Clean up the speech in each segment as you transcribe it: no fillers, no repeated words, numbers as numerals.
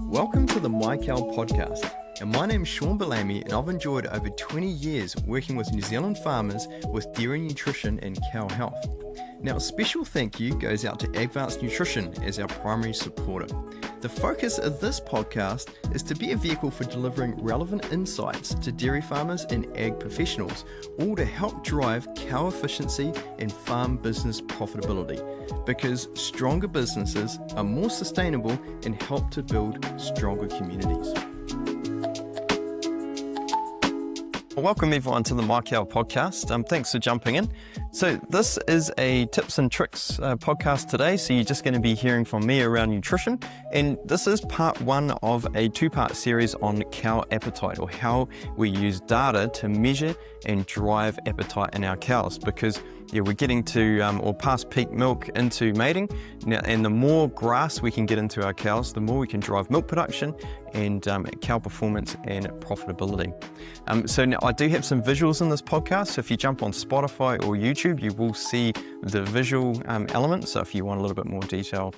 Welcome to the Microbial podcast, and my name's Shaun and I've enjoyed over 20 years working with New Zealand farmers with dairy nutrition and cow health. Now, a special thank you goes out to Advanced Nutrition as our primary supporter. The focus of this podcast is to be a vehicle for delivering relevant insights to dairy farmers and ag professionals, all to help drive cow efficiency and farm business profitability, because stronger businesses are more sustainable and help to build stronger communities. Welcome everyone to the Microbial podcast. Thanks for jumping in. So this is a tips and tricks podcast today. So you're just going to be hearing from me around nutrition. And this is part one of a two-part series on cow appetite, or how we use data to measure and drive appetite in our cows. Because we're getting to or past peak milk into mating now, and the more grass we can get into our cows, the more we can drive milk production and cow performance and profitability. So now I do have some visuals in this podcast. So if you jump on Spotify or YouTube, you will see the visual element. So if you want a little bit more detail,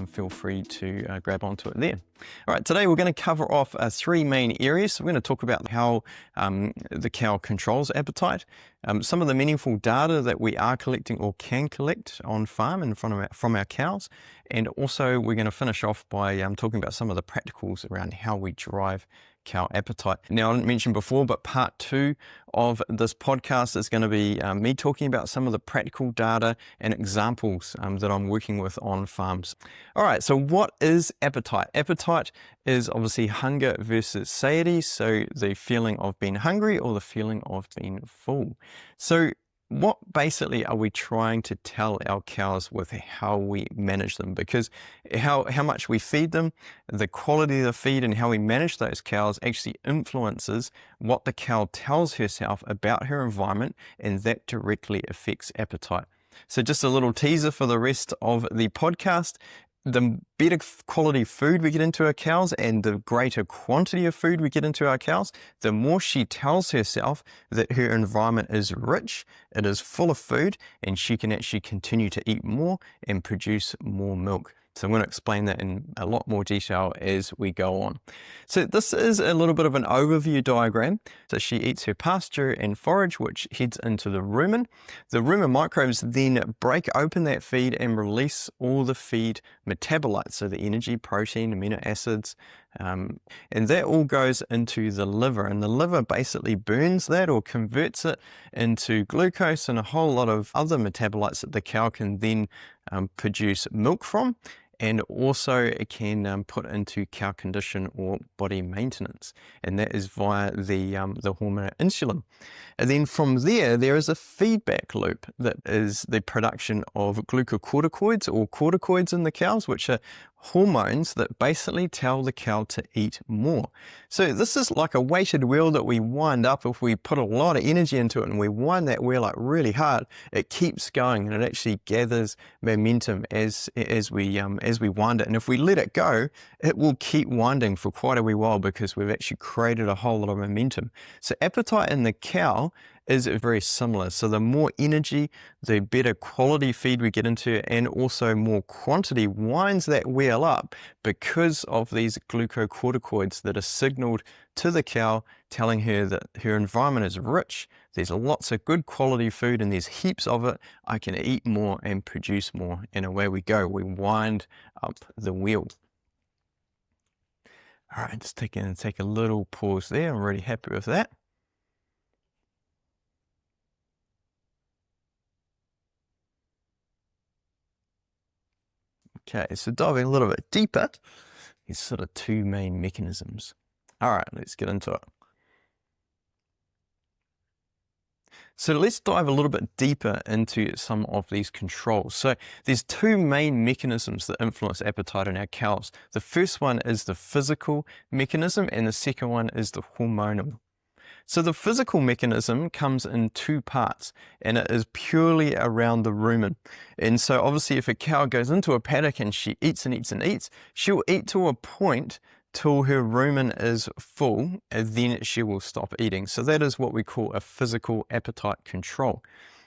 feel free to grab onto it there. All right, today we're going to cover off three main areas. So we're going to talk about how the cow controls appetite, some of the meaningful data that we are collecting or can collect on farm and from our cows, and also we're going to finish off by talking about some of the practicals around how we drive cow appetite. Now, I didn't mention before, but part two of this podcast is going to be me talking about some of the practical data and examples that I'm working with on farms. All right, so what is appetite? Appetite is obviously hunger versus satiety, so the feeling of being hungry or the feeling of being full. So what basically are we trying to tell our cows with how we manage them? Because how much we feed them, the quality of the feed and how we manage those cows actually influences what the cow tells herself about her environment, and that directly affects appetite. So just a little teaser for the rest of the podcast. The better quality food we get into our cows and the greater quantity of food we get into our cows, the more she tells herself that her environment is rich, it is full of food, and she can actually continue to eat more and produce more milk. So I'm going to explain that in a lot more detail as we go on. So this is a little bit of an overview diagram. So she eats her pasture and forage, which heads into the rumen. The rumen microbes then break open that feed and release all the feed metabolites, so the energy, protein, amino acids, and that all goes into the liver, and the liver basically burns that or converts it into glucose and a whole lot of other metabolites that the cow can then produce milk from, and also it can put into cow condition or body maintenance, and that is via the hormone insulin. And then from there is a feedback loop that is the production of glucocorticoids or corticoids in the cows, which are hormones that basically tell the cow to eat more. So this is like a weighted wheel that we wind up. If we put a lot of energy into it and we wind that wheel up really hard, it keeps going and it actually gathers momentum as we wind it. And if we let it go, it will keep winding for quite a wee while because we've actually created a whole lot of momentum. So appetite in the cow is very similar. So the more energy, the better quality feed we get into, and also more quantity winds that wheel up because of these glucocorticoids that are signaled to the cow, telling her that her environment is rich, there's lots of good quality food and there's heaps of it, I can eat more and produce more, and away we go. We wind up the wheel. All right, just take a little pause there. I'm really happy with that. Okay, so diving a little bit deeper, there's sort of two main mechanisms. All right, let's get into it. So let's dive a little bit deeper into some of these controls. So there's two main mechanisms that influence appetite in our cows. The first one is the physical mechanism, and the second one is the hormonal. So the physical mechanism comes in two parts, and it is purely around the rumen. And so obviously if a cow goes into a paddock and she eats and eats and eats, she'll eat to a point till her rumen is full, and then she will stop eating. So that is what we call a physical appetite control.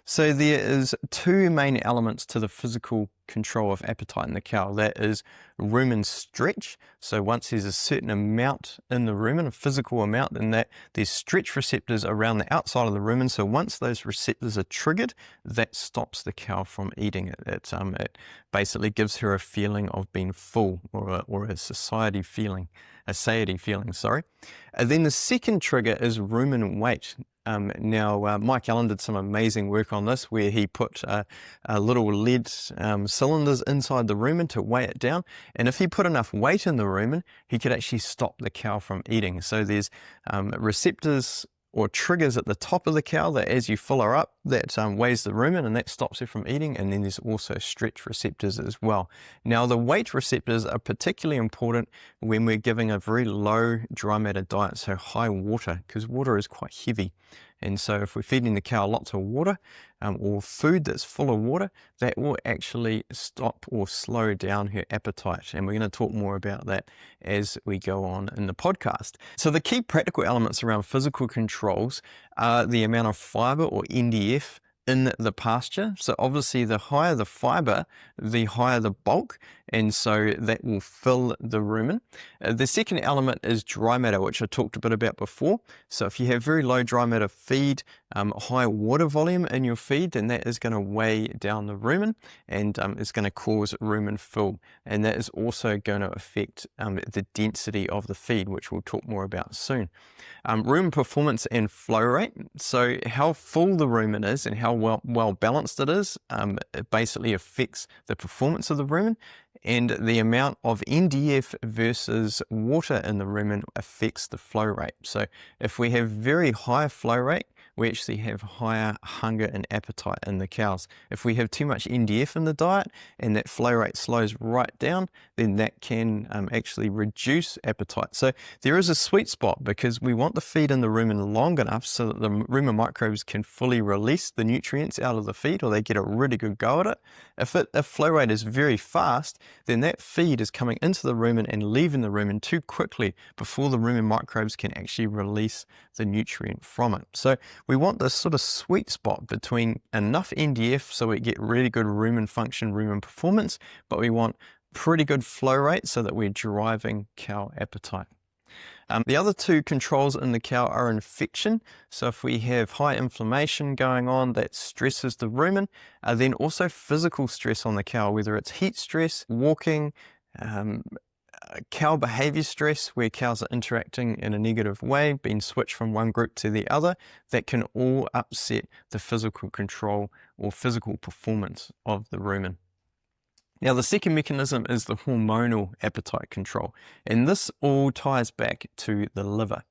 So there is two main elements to the physical control of appetite in the cow. That is rumen stretch. So once there's a certain amount in the rumen, a physical amount, then there's stretch receptors around the outside of the rumen. So once those receptors are triggered, that stops the cow from eating it. It basically gives her a feeling of being full, or a satiety feeling, sorry. And then the second trigger is rumen weight. Now, Mike Allen did some amazing work on this, where he put little lead cylinders inside the rumen to weigh it down. And if he put enough weight in the rumen, he could actually stop the cow from eating. So there's receptors or triggers at the top of the cow that as you fill her up, that weighs the rumen, and that stops her from eating. And then there's also stretch receptors as well. Now, the weight receptors are particularly important when we're giving a very low dry matter diet, so high water, because water is quite heavy. And so if we're feeding the cow lots of water, or food that's full of water, that will actually stop or slow down her appetite. And we're going to talk more about that as we go on in the podcast. So the key practical elements around physical controls are the amount of fiber, or NDF, in the pasture. So obviously the higher the fiber, the higher the bulk, and so that will fill the rumen. The second element is dry matter, which I talked a bit about before. So if you have very low dry matter feed, high water volume in your feed, then that is going to weigh down the rumen, and it's going to cause rumen fill. And that is also going to affect the density of the feed, which we'll talk more about soon. Rumen performance and flow rate. So how full the rumen is and how well balanced it is, it basically affects the performance of the rumen. And the amount of NDF versus water in the rumen affects the flow rate. So if we have very high flow rate, we actually have higher hunger and appetite in the cows. If we have too much NDF in the diet and that flow rate slows right down, then that can actually reduce appetite. So there is a sweet spot, because we want the feed in the rumen long enough so that the rumen microbes can fully release the nutrients out of the feed, or they get a really good go at it. If flow rate is very fast, then that feed is coming into the rumen and leaving the rumen too quickly before the rumen microbes can actually release the nutrient from it. So we want this sort of sweet spot between enough NDF so we get really good rumen function, rumen performance, but we want pretty good flow rate so that we're driving cow appetite. The other two controls in the cow are infection. So if we have high inflammation going on, that stresses the rumen. Then also physical stress on the cow, whether it's heat stress, walking, cow behavior stress, where cows are interacting in a negative way, being switched from one group to the other, that can all upset the physical control or physical performance of the rumen. Now, the second mechanism is the hormonal appetite control, and this all ties back to the liver.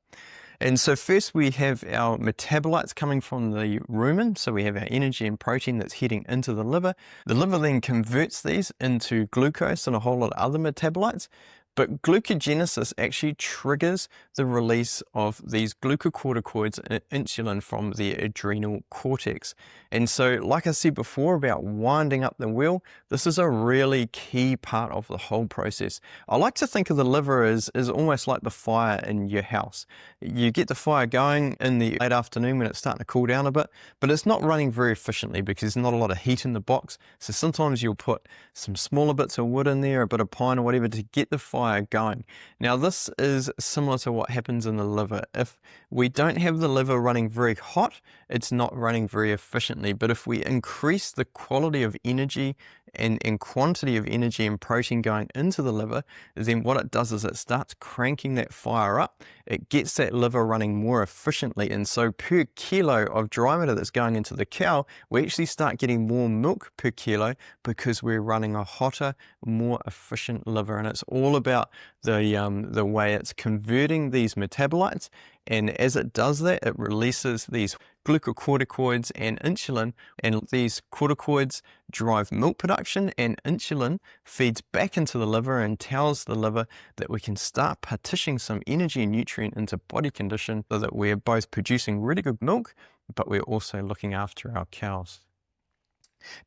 And so first we have our metabolites coming from the rumen. So we have our energy and protein that's heading into the liver. The liver then converts these into glucose and a whole lot of other metabolites. But glucogenesis actually triggers the release of these glucocorticoids and insulin from the adrenal cortex. And so, like I said before about winding up the wheel, this is a really key part of the whole process. I like to think of the liver as almost like the fire in your house. You get the fire going in the late afternoon when it's starting to cool down a bit, but it's not running very efficiently because there's not a lot of heat in the box. So sometimes you'll put some smaller bits of wood in there, a bit of pine or whatever, to get the fire going. Now, this is similar to what happens in the liver. If we don't have the liver running very hot, it's not running very efficiently. But if we increase the quality of energy and quantity of energy and protein going into the liver, then what it does is it starts cranking that fire up. It gets that liver running more efficiently. And so per kilo of dry matter that's going into the cow, we actually start getting more milk per kilo because we're running a hotter, more efficient liver. And it's all about the way it's converting these metabolites. And as it does that, it releases these glucocorticoids and insulin, and these corticoids drive milk production, and insulin feeds back into the liver and tells the liver that we can start partitioning some energy and nutrient into body condition so that we're both producing really good milk, but we're also looking after our cows.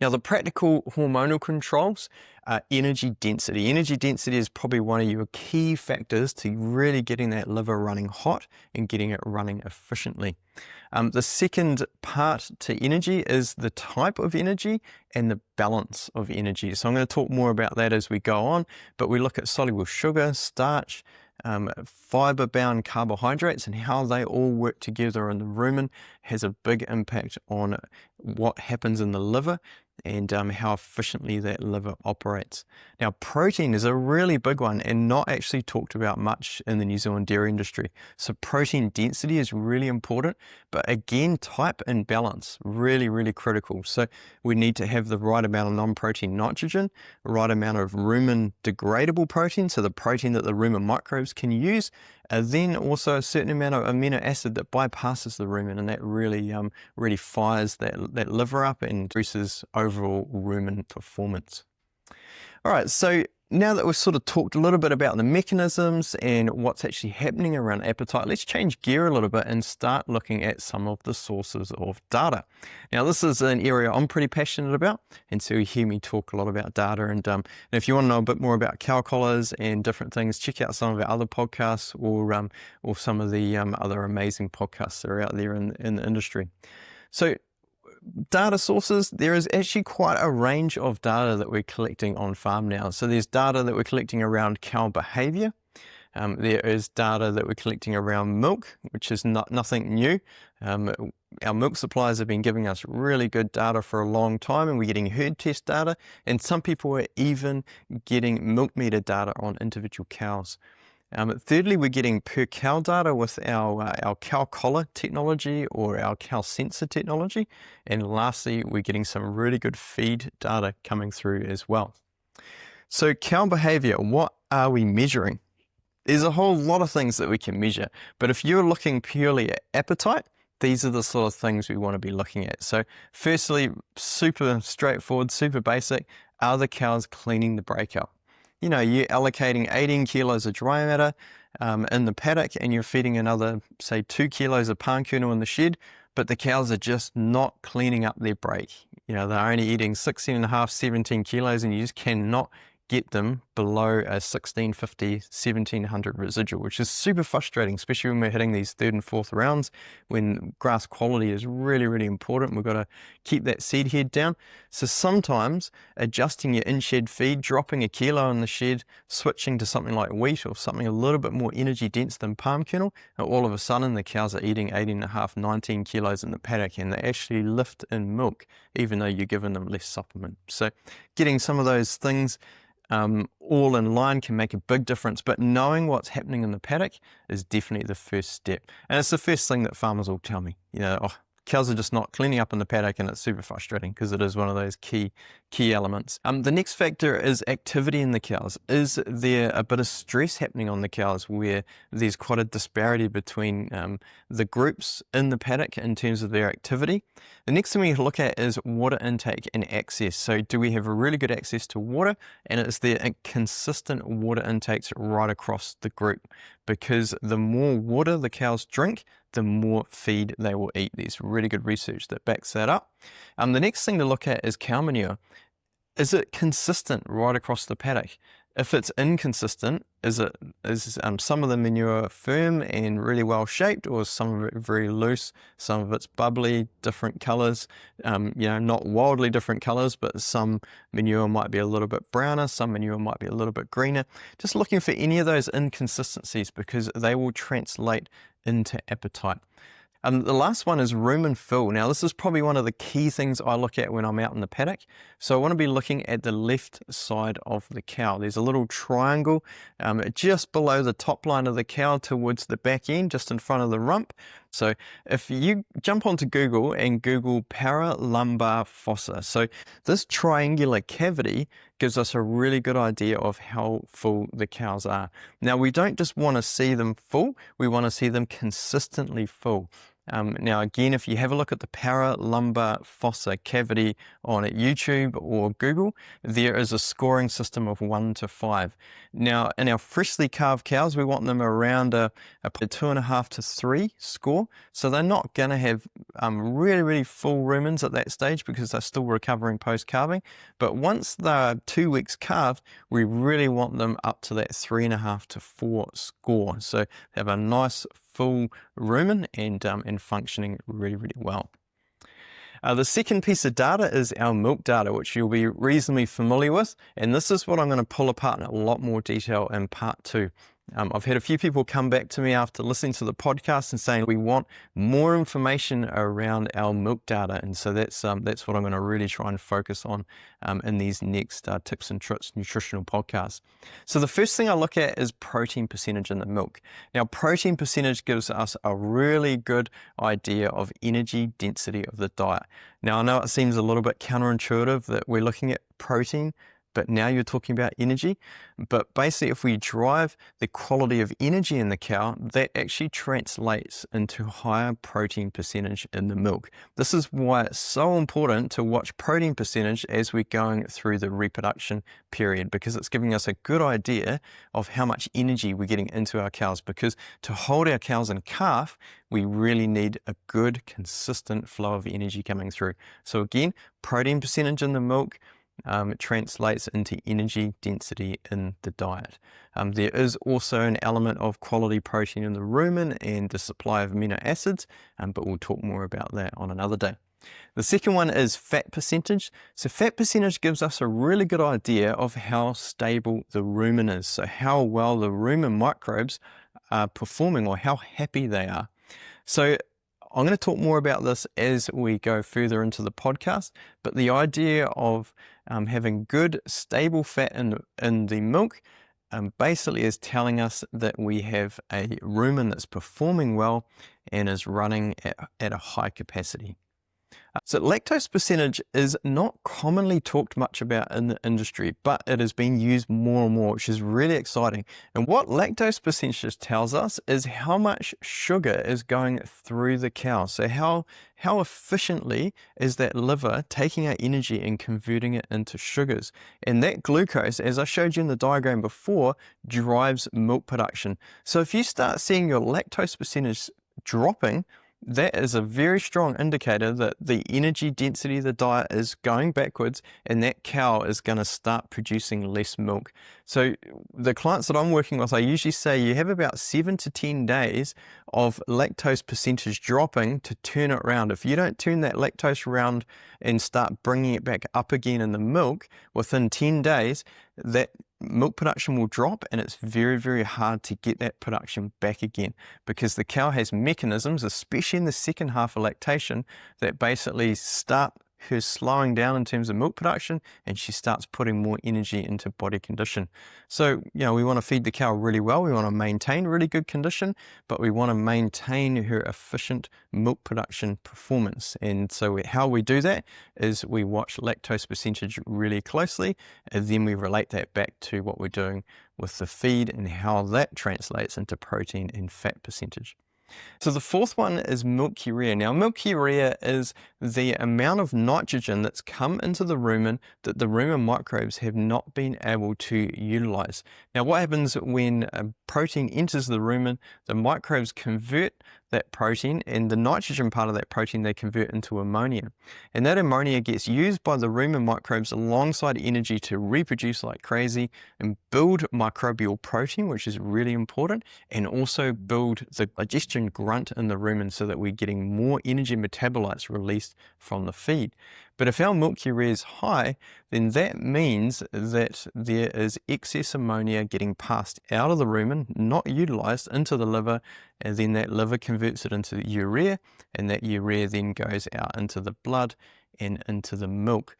Now, the practical hormonal controls are energy density. Energy density is probably one of your key factors to really getting that liver running hot and getting it running efficiently. The second part to energy is the type of energy and the balance of energy. So I'm going to talk more about that as we go on, but we look at soluble sugar, starch, fiber-bound carbohydrates, and how they all work together in the rumen has a big impact on what happens in the liver and how efficiently that liver operates. Now, protein is a really big one and not actually talked about much in the New Zealand dairy industry. So protein density is really important, but again, type and balance, really, really critical. So we need to have the right amount of non-protein nitrogen, right amount of rumen degradable protein, so the protein that the rumen microbes can use, and then also a certain amount of amino acid that bypasses the rumen, and that really really fires that liver up and increases overall rumen performance. All right, so now that we've sort of talked a little bit about the mechanisms and what's actually happening around appetite, let's change gear a little bit and start looking at some of the sources of data. Now, this is an area I'm pretty passionate about, and so you hear me talk a lot about data. And if you want to know a bit more about cow collars and different things, check out some of our other podcasts or some of the other amazing podcasts that are out there in the industry. So, data sources, there is actually quite a range of data that we're collecting on farm now. So there's data that we're collecting around cow behavior. There is data that we're collecting around milk, which is nothing new. Our milk suppliers have been giving us really good data for a long time, and we're getting herd test data, and some people are even getting milk meter data on individual cows. Thirdly, we're getting per cow data with our cow collar technology or our cow sensor technology. And lastly, we're getting some really good feed data coming through as well. So cow behavior, what are we measuring? There's a whole lot of things that we can measure, but if you're looking purely at appetite, these are the sort of things we want to be looking at. So firstly, super straightforward, super basic, are the cows cleaning the breakout? You know, you're allocating 18 kilos of dry matter in the paddock, and you're feeding another, say, 2 kilos of palm kernel in the shed, but the cows are just not cleaning up their break. You know, they're only eating 16.5, 17 kilos, and you just cannot get them below a 1650, 1700 residual, which is super frustrating, especially when we're hitting these third and fourth rounds, when grass quality is really, really important. We've got to keep that seed head down. So sometimes adjusting your in-shed feed, dropping a kilo in the shed, switching to something like wheat or something a little bit more energy dense than palm kernel, and all of a sudden the cows are eating 18.5, 19 kilos in the paddock, and they actually lift in milk, even though you're giving them less supplement. So getting some of those things all in line can make a big difference, but knowing what's happening in the paddock is definitely the first step. And it's the first thing that farmers will tell me, you know, oh, cows are just not cleaning up in the paddock, and it's super frustrating because it is one of those key elements. The next factor is activity in the cows. Is there a bit of stress happening on the cows where there's quite a disparity between the groups in the paddock in terms of their activity? The next thing we look at is water intake and access. So do we have a really good access to water, and is there consistent water intakes right across the group? Because the more water the cows drink, the more feed they will eat. There's really good research that backs that up. The next thing to look at is cow manure. Is it consistent right across the paddock? If it's inconsistent, is some of the manure firm and really well shaped, or is some of it very loose? Some of it's bubbly, different colors, you know, not wildly different colors, but some manure might be a little bit browner, some manure might be a little bit greener. Just looking for any of those inconsistencies, because they will translate into appetite. The last one is rumen fill. Now, this is probably one of the key things I look at when I'm out in the paddock. So I want to be looking at the left side of the cow. There's a little triangle just below the top line of the cow towards the back end, just in front of the rump. So if you jump onto Google and Google paralumbar fossa, so this triangular cavity gives us a really good idea of how full the cows are. Now, we don't just want to see them full, we want to see them consistently full. Now again, if you have a look at the paralumbar fossa cavity on YouTube or Google, there is a scoring system of 1 to 5. Now in our freshly calved cows, we want them around a 2.5 to 3 score. So they're not going to have really full rumens at that stage because they're still recovering post-calving. But once they're 2 weeks calved, we really want them up to that 3.5 to 4 score. So they have a nice full rumen and functioning really well. The second piece of data is our milk data, which you'll be reasonably familiar with, and this is what I'm going to pull apart in a lot more detail in part 2. I've had a few people come back to me after listening to the podcast and saying we want more information around our milk data, and so that's what I'm going to really try and focus on in these next tips and tricks nutritional podcasts. So the first thing I look at is protein percentage in the milk. Now, protein percentage gives us a really good idea of energy density of the diet. Now, I know it seems a little bit counterintuitive that we're looking at protein, but now you're talking about energy. But basically, if we drive the quality of energy in the cow, that actually translates into higher protein percentage in the milk. This is why it's so important to watch protein percentage as we're going through the reproduction period, because it's giving us a good idea of how much energy we're getting into our cows. Because to hold our cows in calf, we really need a good, consistent flow of energy coming through. So again, protein percentage in the milk, it translates into energy density in the diet. There is also an element of quality protein in the rumen and the supply of amino acids, but we'll talk more about that on another day. The second one is fat percentage. So fat percentage gives us a really good idea of how stable the rumen is, so how well the rumen microbes are performing or how happy they are. So I'm going to talk more about this as we go further into the podcast, but the idea of having good, stable fat in the milk basically is telling us that we have a rumen that's performing well and is running at a high capacity. So lactose percentage is not commonly talked much about in the industry, but it is being used more and more, which is really exciting. And what lactose percentage tells us is how much sugar is going through the cow. So how efficiently is that liver taking our energy and converting it into sugars? And that glucose, as I showed you in the diagram before, drives milk production. So if you start seeing your lactose percentage dropping, that is a very strong indicator that the energy density of the diet is going backwards and that cow is going to start producing less milk. So the clients that I'm working with, I usually say you have about 7 to 10 days of lactose percentage dropping to turn it around. If you don't turn that lactose around and start bringing it back up again in the milk within 10 days, that milk production will drop, and it's very hard to get that production back again because the cow has mechanisms, especially in the second half of lactation, that basically start her slowing down in terms of milk production, and she starts putting more energy into body condition. So, we want to feed the cow really well. We want to maintain really good condition, but we want to maintain her efficient milk production performance. And so how we do that is we watch lactose percentage really closely, and then we relate that back to what we're doing with the feed and how that translates into protein and fat percentage. So the fourth one is milk urea. Now, milk urea is the amount of nitrogen that's come into the rumen that the rumen microbes have not been able to utilize. Now, what happens when a protein enters the rumen? The microbes convert that protein, and the nitrogen part of that protein they convert into ammonia. And that ammonia gets used by the rumen microbes alongside energy to reproduce like crazy and build microbial protein, which is really important, and also build the digestion grunt in the rumen so that we're getting more energy metabolites released from the feed. But if our milk urea is high, then that means that there is excess ammonia getting passed out of the rumen, not utilized, into the liver, and then that liver converts it into urea, and that urea then goes out into the blood and into the milk.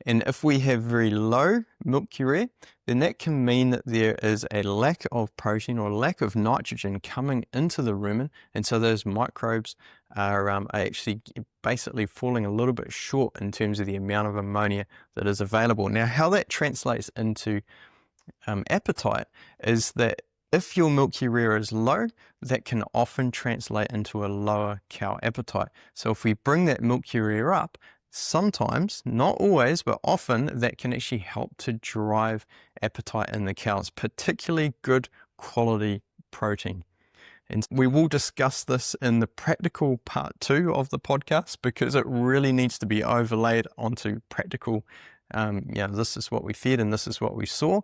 And if we have very low milk urea, then that can mean that there is a lack of protein or lack of nitrogen coming into the rumen, and so those microbes are actually basically falling a little bit short in terms of the amount of ammonia that is available. Now, how that translates into appetite is that If your milk urea is low, that can often translate into a lower cow appetite. So if we bring that milk urea up, sometimes, not always, but often that can actually help to drive appetite in the cows, particularly good quality protein. And we will discuss this in the practical part 2 of the podcast, because it really needs to be overlaid onto practical. This is what we fed and this is what we saw.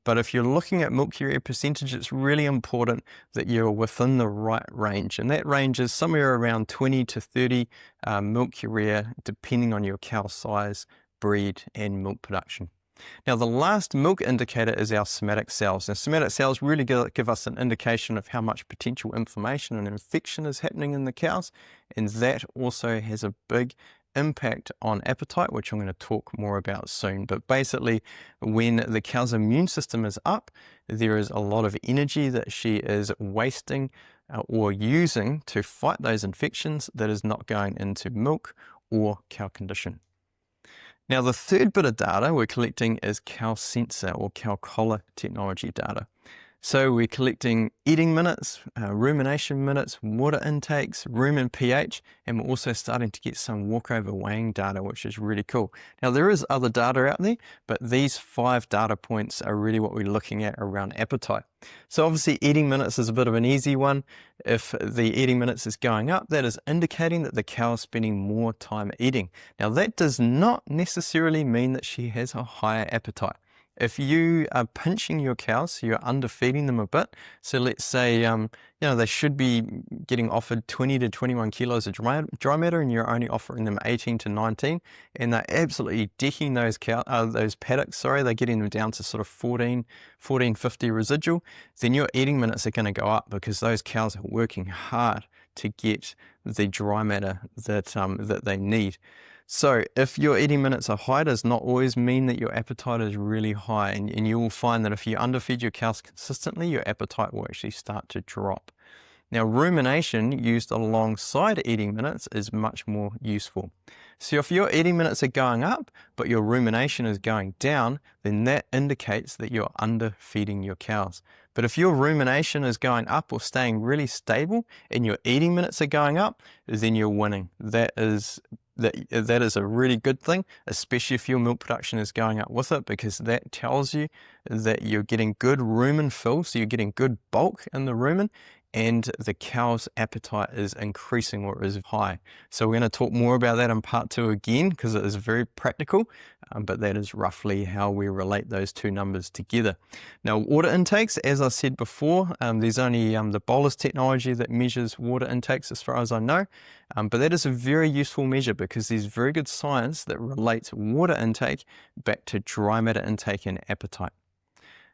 But if you're looking at milk urea percentage, it's really important that you're within the right range. And that range is somewhere around 20 to 30 milk urea, depending on your cow size, breed, and milk production. Now, the last milk indicator is our somatic cells. Now, somatic cells really give us an indication of how much potential inflammation and infection is happening in the cows, and that also has a big impact on appetite, which I'm going to talk more about soon. But basically, when the cow's immune system is up, there is a lot of energy that she is wasting or using to fight those infections that is not going into milk or cow condition. Now, the third bit of data we're collecting is cow sensor or cow collar technology data. So we're collecting eating minutes, rumination minutes, water intakes, rumen pH, and we're also starting to get some walkover weighing data, which is really cool. Now, there is other data out there, but these 5 data points are really what we're looking at around appetite. So obviously eating minutes is a bit of an easy one. If the eating minutes is going up, that is indicating that the cow is spending more time eating. Now, that does not necessarily mean that she has a higher appetite. If you are pinching your cows, so you're underfeeding them a bit, so let's say they should be getting offered 20 to 21 kilos of dry matter, and you're only offering them 18 to 19, and they're absolutely decking those paddocks, they're getting them down to sort of 1450 residual, then your eating minutes are going to go up, because those cows are working hard to get the dry matter that they need. So if your eating minutes are high, does not always mean that your appetite is really high, and you will find that if you underfeed your cows consistently, your appetite will actually start to drop. Now, rumination used alongside eating minutes is much more useful. So if your eating minutes are going up, but your rumination is going down, then that indicates that you're underfeeding your cows. But if your rumination is going up or staying really stable and your eating minutes are going up, then you're winning. That is a really good thing, especially if your milk production is going up with it, because that tells you that you're getting good rumen fill, so you're getting good bulk in the rumen, and the cow's appetite is increasing or is high. So we're going to talk more about that in part 2 again, because it is very practical, but that is roughly how we relate those two numbers together. Now, water intakes, as I said before, there's only the bolus technology that measures water intakes as far as I know, but that is a very useful measure, because there's very good science that relates water intake back to dry matter intake and appetite.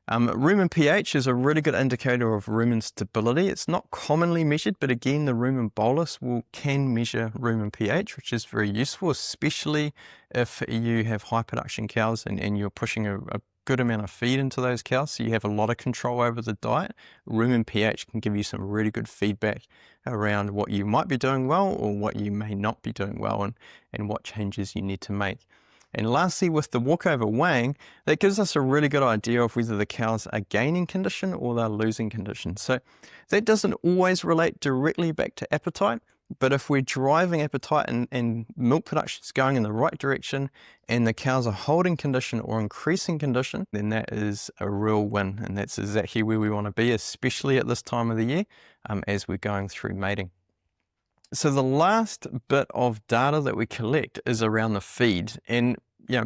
Rumen pH is a really good indicator of rumen stability. It's not commonly measured, but again, the rumen bolus can measure rumen pH, which is very useful, especially if you have high production cows and you're pushing a good amount of feed into those cows, so you have a lot of control over the diet. Rumen pH can give you some really good feedback around what you might be doing well or what you may not be doing well, and what changes you need to make. And lastly, with the walkover weighing, that gives us a really good idea of whether the cows are gaining condition or they're losing condition. So that doesn't always relate directly back to appetite, but if we're driving appetite and milk production is going in the right direction and the cows are holding condition or increasing condition, then that is a real win, and that's exactly where we want to be, especially at this time of the year as we're going through mating. So the last bit of data that we collect is around the feed, and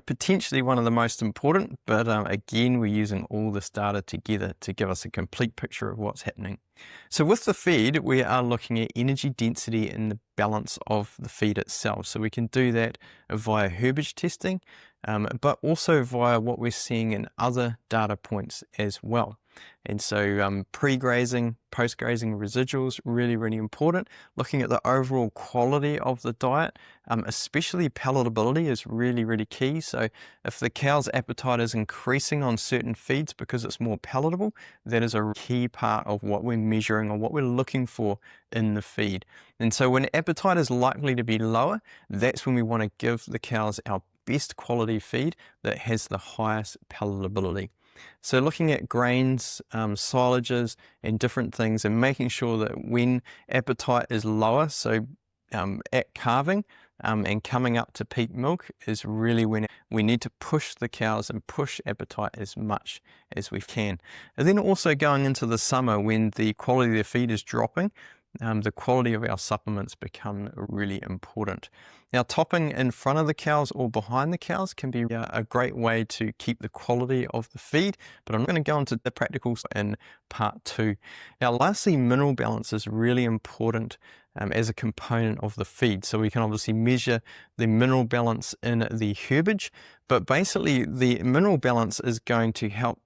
potentially one of the most important, but again, we're using all this data together to give us a complete picture of what's happening. So with the feed, we are looking at energy density and the balance of the feed itself. So we can do that via herbage testing, but also via what we're seeing in other data points as well. And so pre-grazing, post-grazing residuals, really, really important. Looking at the overall quality of the diet, especially palatability is really, really key. So if the cow's appetite is increasing on certain feeds because it's more palatable, that is a key part of what we're measuring or what we're looking for in the feed. And so when appetite is likely to be lower, that's when we want to give the cows our best quality feed that has the highest palatability. So looking at grains, silages, and different things, and making sure that when appetite is lower, so at calving and coming up to peak milk, is really when we need to push the cows and push appetite as much as we can. And then also going into the summer when the quality of their feed is dropping, the quality of our supplements become really important. Now, topping in front of the cows or behind the cows can be a great way to keep the quality of the feed, but I'm going to go into the practicals in part 2. Now, lastly, mineral balance is really important as a component of the feed. So we can obviously measure the mineral balance in the herbage, but basically the mineral balance is going to help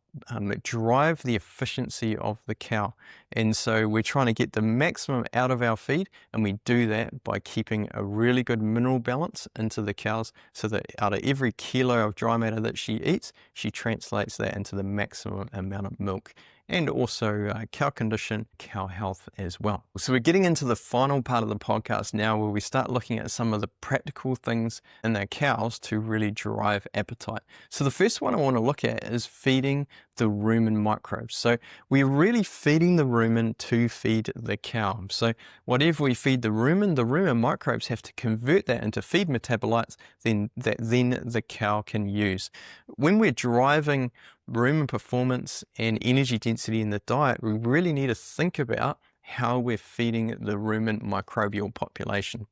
drive the efficiency of the cow. And so we're trying to get the maximum out of our feed, and we do that by keeping a really good mineral balance into the cows, so that out of every kilo of dry matter that she eats, she translates that into the maximum amount of milk, and also cow condition, cow health as well. So we're getting into the final part of the podcast now, where we start looking at some of the practical things in their cows to really drive appetite. So the first one I want to look at is feeding the rumen microbes. So we're really feeding the rumen to feed the cow. So whatever we feed the rumen microbes have to convert that into feed metabolites then the cow can use. When we're driving rumen performance and energy density in the diet, we really need to think about how we're feeding the rumen microbial population.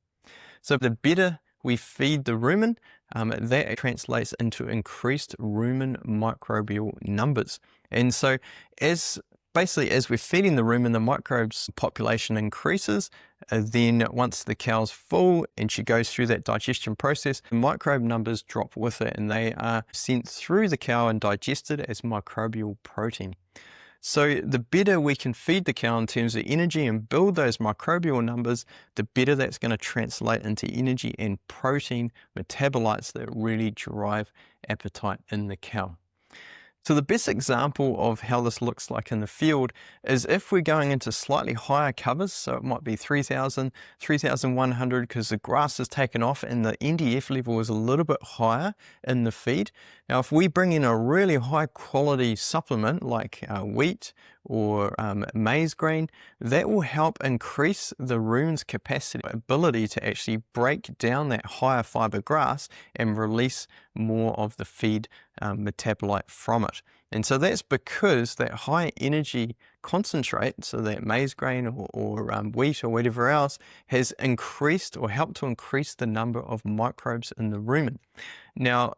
So the better we feed the rumen, that translates into increased rumen microbial numbers. And so as we're feeding the rumen, the microbes population increases. Then once the cow's full and she goes through that digestion process, the microbe numbers drop with it, and they are sent through the cow and digested as microbial protein. So the better we can feed the cow in terms of energy and build those microbial numbers, the better that's going to translate into energy and protein metabolites that really drive appetite in the cow. So the best example of how this looks like in the field is if we're going into slightly higher covers, so it might be 3,000, 3,100 because the grass is taken off and the NDF level is a little bit higher in the feed. Now if we bring in a really high quality supplement like wheat or maize grain, that will help increase the rumen's ability to actually break down that higher fiber grass and release more of the feed metabolite from it. And so that's because that high energy concentrate, so that maize grain or wheat or whatever else, has increased or helped to increase the number of microbes in the rumen. Now,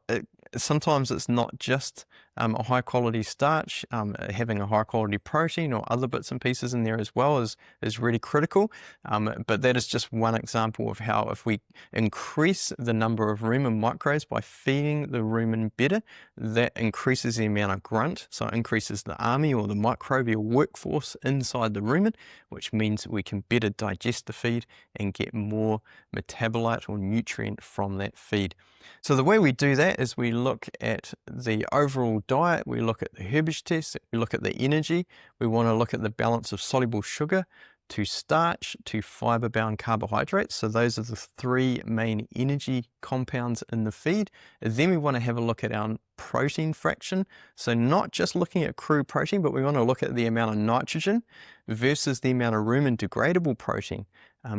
sometimes it's not just a high quality starch, having a high quality protein or other bits and pieces in there as well is really critical. But that is just one example of how if we increase the number of rumen microbes by feeding the rumen better, that increases the amount of grunt, so it increases the army or the microbial workforce inside the rumen, which means we can better digest the feed and get more metabolite or nutrient from that feed. So the way we do that is we look at the overall diet, we look at the herbage test, we look at the energy, we want to look at the balance of soluble sugar to starch to fiber-bound carbohydrates. So those are the three main energy compounds in the feed. And then we want to have a look at our protein fraction. So not just looking at crude protein, but we want to look at the amount of nitrogen versus the amount of rumen degradable protein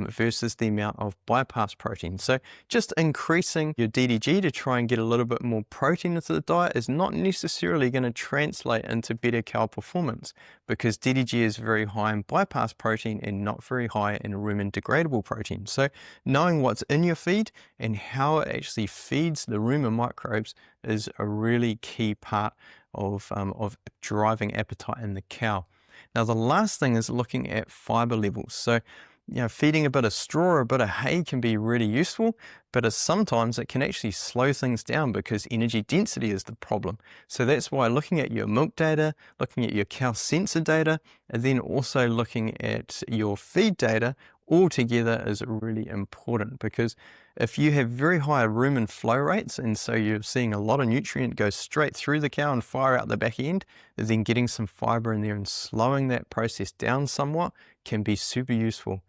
versus the amount of bypass protein. So just increasing your DDG to try and get a little bit more protein into the diet is not necessarily going to translate into better cow performance, because DDG is very high in bypass protein and not very high in rumen degradable protein. So knowing what's in your feed and how it actually feeds the rumen microbes is a really key part of driving appetite in the cow. Now the last thing is looking at fiber levels. So feeding a bit of straw or a bit of hay can be really useful, but sometimes it can actually slow things down because energy density is the problem. So that's why looking at your milk data, looking at your cow sensor data, and then also looking at your feed data all together is really important, because if you have very high rumen flow rates, and so you're seeing a lot of nutrient go straight through the cow and fire out the back end, then getting some fiber in there and slowing that process down somewhat can be super useful.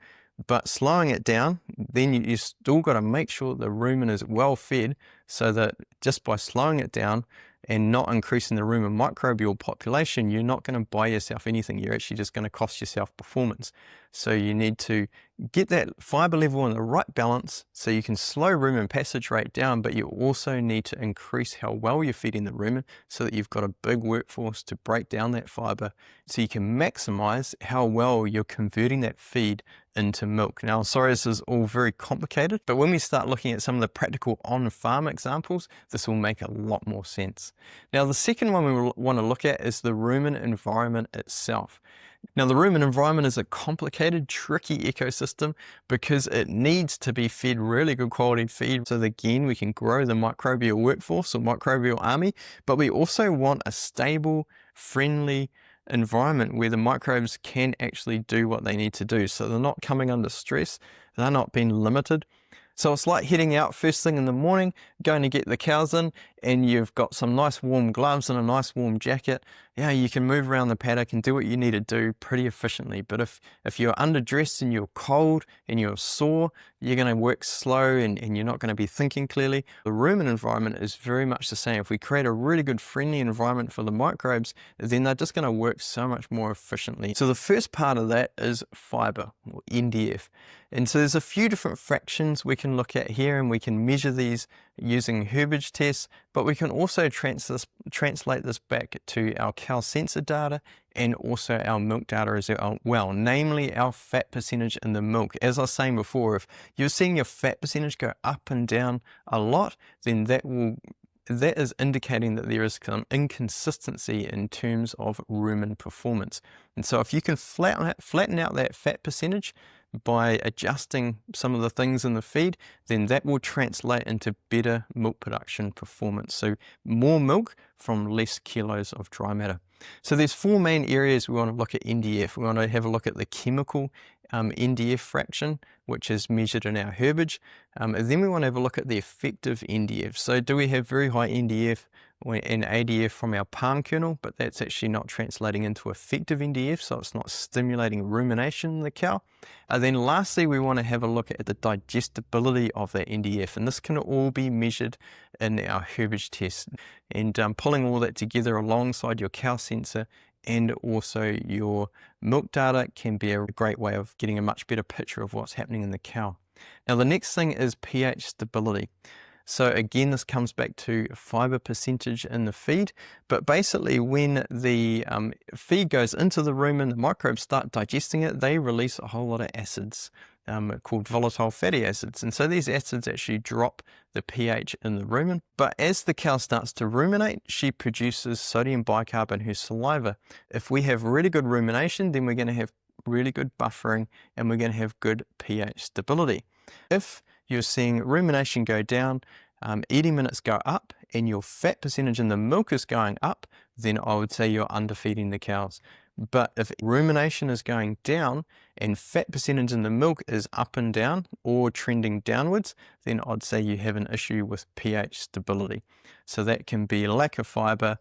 But slowing it down, then you still got to make sure the rumen is well fed, so that just by slowing it down, and not increasing the rumen microbial population, you're not going to buy yourself anything. You're actually just going to cost yourself performance. So you need to get that fiber level in the right balance so you can slow rumen passage rate down, but you also need to increase how well you're feeding the rumen so that you've got a big workforce to break down that fiber so you can maximize how well you're converting that feed into milk. Now, sorry, this is all very complicated, but when we start looking at some of the practical on-farm examples, this will make a lot more sense. Now, the second one we want to look at is the rumen environment itself. Now, the rumen environment is a complicated, tricky ecosystem because it needs to be fed really good quality feed so that, again, we can grow the microbial workforce or microbial army, but we also want a stable, friendly environment where the microbes can actually do what they need to do. So they're not coming under stress, they're not being limited. So it's like heading out first thing in the morning, going to get the cows in, and you've got some nice warm gloves and a nice warm jacket. Yeah, you can move around the paddock and do what you need to do pretty efficiently. But if you're underdressed and you're cold and you're sore, you're going to work slow and you're not going to be thinking clearly. The rumen environment is very much the same. If we create a really good friendly environment for the microbes, then they're just going to work so much more efficiently. So the first part of that is fiber, or NDF. And so there's a few different fractions we can look at here, and we can measure these using herbage tests, but we can also translate this back to our cow sensor data and also our milk data as well, namely our fat percentage in the milk. As I was saying before, if you're seeing your fat percentage go up and down a lot, then that is indicating that there is some inconsistency in terms of rumen performance. And so if you can flatten out that fat percentage by adjusting some of the things in the feed, then that will translate into better milk production performance. So more milk from less kilos of dry matter. So there's four main areas we want to look at NDF. We want to have a look at the chemical NDF fraction, which is measured in our herbage. And then we want to have a look at the effective NDF. So do we have very high NDF and ADF from our palm kernel, but that's actually not translating into effective NDF, so it's not stimulating rumination in the cow. Then lastly, we want to have a look at the digestibility of that NDF, and this can all be measured in our herbage test. And pulling all that together alongside your cow sensor and also your milk data can be a great way of getting a much better picture of what's happening in the cow. Now, the next thing is pH stability. So again, this comes back to fiber percentage in the feed, but basically when the feed goes into the rumen, the microbes start digesting it, they release a whole lot of acids called volatile fatty acids. And so these acids actually drop the pH in the rumen. But as the cow starts to ruminate, she produces sodium bicarb in her saliva. If we have really good rumination, then we're going to have really good buffering and we're going to have good pH stability. If you're seeing rumination go down, eating minutes go up, and your fat percentage in the milk is going up, then I would say you're underfeeding the cows. But if rumination is going down and fat percentage in the milk is up and down or trending downwards, then I'd say you have an issue with pH stability. So that can be lack of fiber,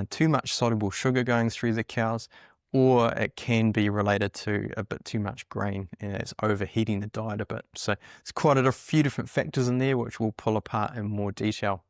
too much soluble sugar going through the cows, or it can be related to a bit too much grain and it's overheating the diet a bit. So it's quite a few different factors in there which we'll pull apart in more detail.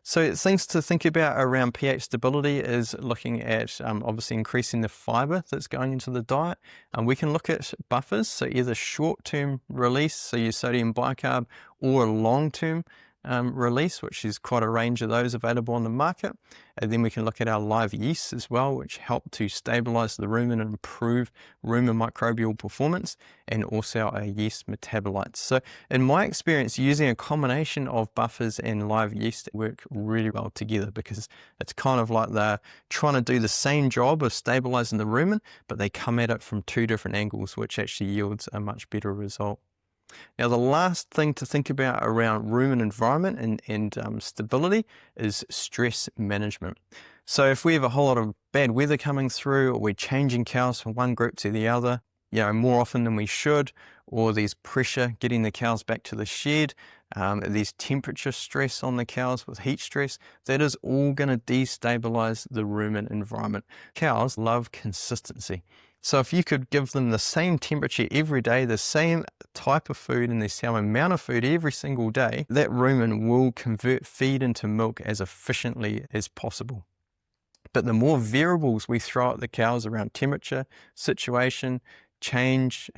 So things to think about around pH stability is looking at obviously increasing the fiber that's going into the diet. We can look at buffers, so either short-term release, so your sodium bicarb, or long-term release, which is quite a range of those available on the market. And then we can look at our live yeasts as well, which help to stabilize the rumen and improve rumen microbial performance, and also our yeast metabolites. So in my experience, using a combination of buffers and live yeast work really well together, because it's kind of like they're trying to do the same job of stabilizing the rumen, but they come at it from two different angles, which actually yields a much better result. Now, the last thing to think about around rumen environment and stability is stress management. So if we have a whole lot of bad weather coming through, or we're changing cows from one group to the other, more often than we should, or there's pressure getting the cows back to the shed, there's temperature stress on the cows with heat stress, that is all going to destabilize the rumen environment. Cows love consistency. So if you could give them the same temperature every day, the same type of food and the same amount of food every single day, that rumen will convert feed into milk as efficiently as possible. But the more variables we throw at the cows around temperature, situation, change,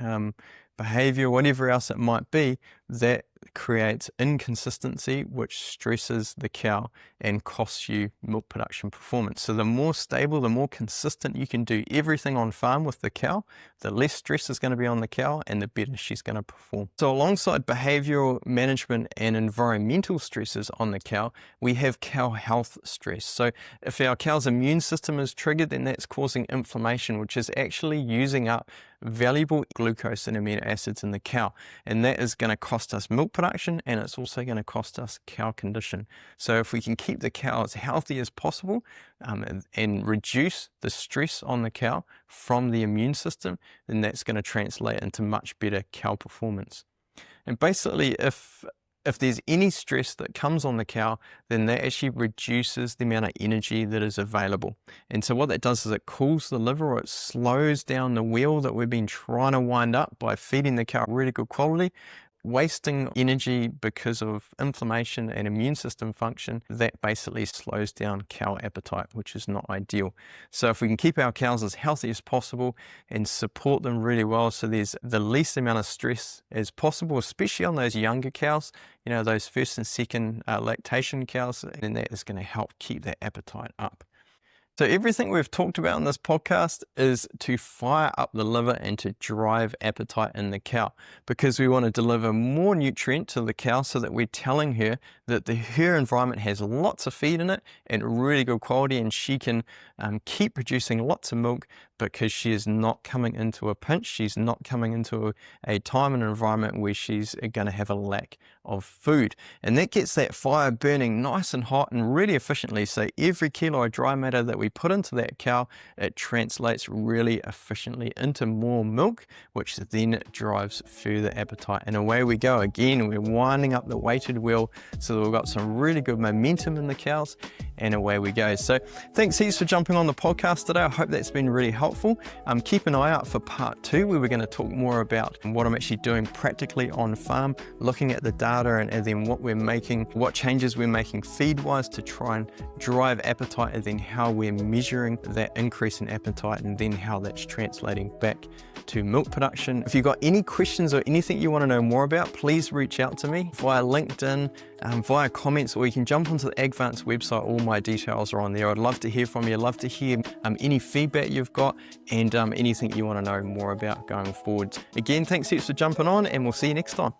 behavior, whatever else it might be, that creates inconsistency, which stresses the cow and costs you milk production performance. So the more stable, the more consistent you can do everything on farm with the cow, the less stress is going to be on the cow and the better she's going to perform. So alongside behavioral management and environmental stresses on the cow, we have cow health stress. So if our cow's immune system is triggered, then that's causing inflammation, which is actually using up valuable glucose and amino acids in the cow, and that is going to cost us milk production, and it's also going to cost us cow condition. So if we can keep the cow as healthy as possible and reduce the stress on the cow from the immune system, then that's going to translate into much better cow performance. And basically, if there's any stress that comes on the cow, then that actually reduces the amount of energy that is available. And so what that does is it cools the liver, or it slows down the wheel that we've been trying to wind up by feeding the cow really good quality, wasting energy because of inflammation and immune system function. That basically slows down cow appetite, which is not ideal. So if we can keep our cows as healthy as possible and support them really well, so there's the least amount of stress as possible, especially on those younger cows, those first and second lactation cows, then that is going to help keep that appetite up. So everything we've talked about in this podcast is to fire up the liver and to drive appetite in the cow, because we want to deliver more nutrient to the cow so that we're telling her that her environment has lots of feed in it and really good quality, and she can keep producing lots of milk because she is not coming into a pinch. She's not coming into a time and environment where she's going to have a lack of food. And that gets that fire burning nice and hot and really efficiently. So every kilo of dry matter that we put into that cow, it translates really efficiently into more milk, which then drives further appetite. And away we go again. We're winding up the weighted wheel so that we've got some really good momentum in the cows, and away we go. So thanks heaps for jumping on the podcast today. I hope that's been really helpful. Keep an eye out for part 2, where we're going to talk more about what I'm actually doing practically on farm, looking at the data and then what we're making, what changes we're making feed-wise to try and drive appetite, and then how we're measuring that increase in appetite, and then how that's translating back to milk production. If you've got any questions or anything you want to know more about, please reach out to me via LinkedIn, via comments, or you can jump onto the Agvance website. All my details are on there. I'd love to hear from you. I'd love to hear any feedback you've got, and anything you want to know more about going forward. Again, thanks heaps for jumping on, and we'll see you next time.